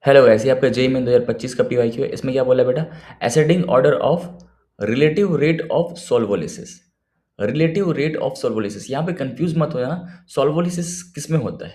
Hello guys, ये आपका JEE main 2025 का पीवाईक्यू है। इसमें क्या बोला है बेटा? Ascending order of relative rate of solvolysis. Relative rate of solvolysis, यहाँ पे कंफ्यूज मत हो जाना। सॉल्वोलिसिस किस में होता है?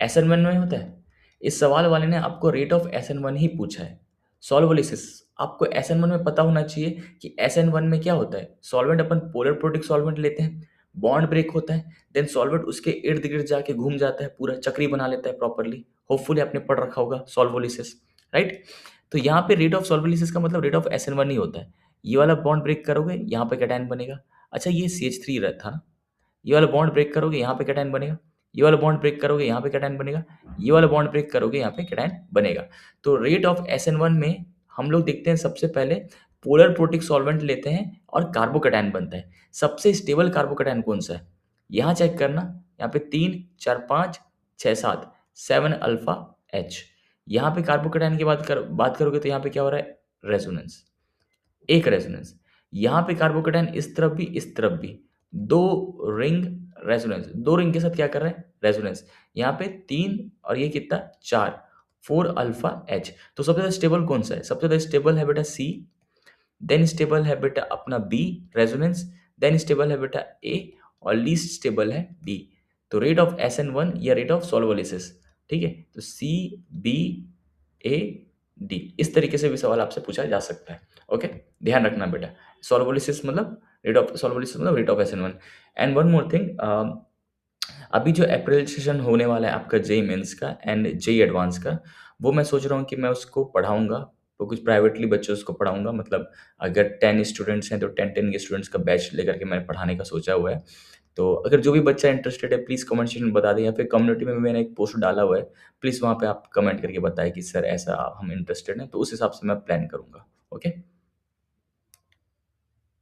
SN1 में होता है। इस सवाल वाले ने आपको रेट ऑफ SN1 ही पूछा है। सॉल्वोलिसिस आपको SN1 में पता होना चाहिए कि SN1 में क्या होता है। सॉल्वेंट अपन पोलर प्रोटिक सॉल्वेंट लेते हैं, बॉन्ड ब्रेक होता है, देन सॉल्वेंट उसके इर्द गिर्द जाके घूम जाता है, पूरा चक्री बना लेता है प्रॉपरली। होपफुली आपने पढ़ रखा होगा सॉल्वोलिसिस, राइट? तो यहाँ पे रेट ऑफ सॉल्वोलिसिस का मतलब रेट ऑफ SN1 ही होता है। ये वाला बॉन्ड ब्रेक करोगे, यहाँ पे कैटायन बनेगा। अच्छा, ये CH3 था ना? ये वाला बॉन्ड ब्रेक करोगे, यहाँ पे कैटायन बनेगा। ये वाला बॉन्ड ब्रेक करोगे, यहाँ पे कैटायन बनेगा। ये वाला बॉन्ड ब्रेक करोगे, यहाँ पे कैटायन बनेगा। तो रेट ऑफ SN1 में हम लोग देखते हैं सबसे पहले पोलर प्रोटिक सॉल्वेंट लेते हैं और कार्बोकैटायन बनता है। सबसे स्टेबल कार्बोकैटायन कौन सा है? यहाँ चेक करना। यहाँ पे 3 4 5 6 7 7 अल्फा H। यहाँ पे कार्बोकैटायन की बात करोगे तो यहाँ पे क्या हो रहा है? रेजोनेंस। एक रेजोनेंस। यहाँ पे कार्बोकैटायन इस तरफ भी, इस तरफ भी, दो रिंग रेजोनेंस। दो रिंग के साथ क्या कर रहे हैं? रेजोनेंस। यहाँ पे 3 और ये कितना? 4, 4 अल्फा H। तो सबसे ज्यादा स्टेबल कौन सा है? सबसे ज्यादा स्टेबल है बेटा C, देन स्टेबल है बेटा अपना B रेजोनेंस, देन स्टेबल है बेटा A, और लीस्ट स्टेबल है D। तो रेट ऑफ SN1 या रेट ऑफ सॉल्वोलिसिस, ठीक है? तो CBAD, इस तरीके से भी सवाल आपसे पूछा जा सकता है। ओके, ध्यान रखना बेटा। सॉल्वोलिसिस मतलब रेट ऑफ सॉल्वोलिसिस मतलब rate of SN1। And one more thing, अभी जो अप्रैल सेशन होने वाला है आपका जेई मेंस का एंड जेई एडवांस का, वो मैं सोच रहा हूँ कि मैं उसको पढ़ाऊंगा। तो कुछ प्राइवेटली बच्चों को पढ़ाऊंगा, मतलब अगर 10 स्टूडेंट्स हैं तो 10 के स्टूडेंट्स का बैच लेकर के मैंने पढ़ाने का सोचा हुआ है। तो अगर जो भी बच्चा इंटरेस्टेड है प्लीज़ कमेंट सेक्शन में बता दें, या फिर कम्युनिटी में मैंने एक पोस्ट डाला हुआ है, प्लीज़ वहाँ पे आप कमेंट करके बताएं कि सर ऐसा हम इंटरेस्टेड हैं, तो उस हिसाब से मैं प्लान करूँगा। ओके।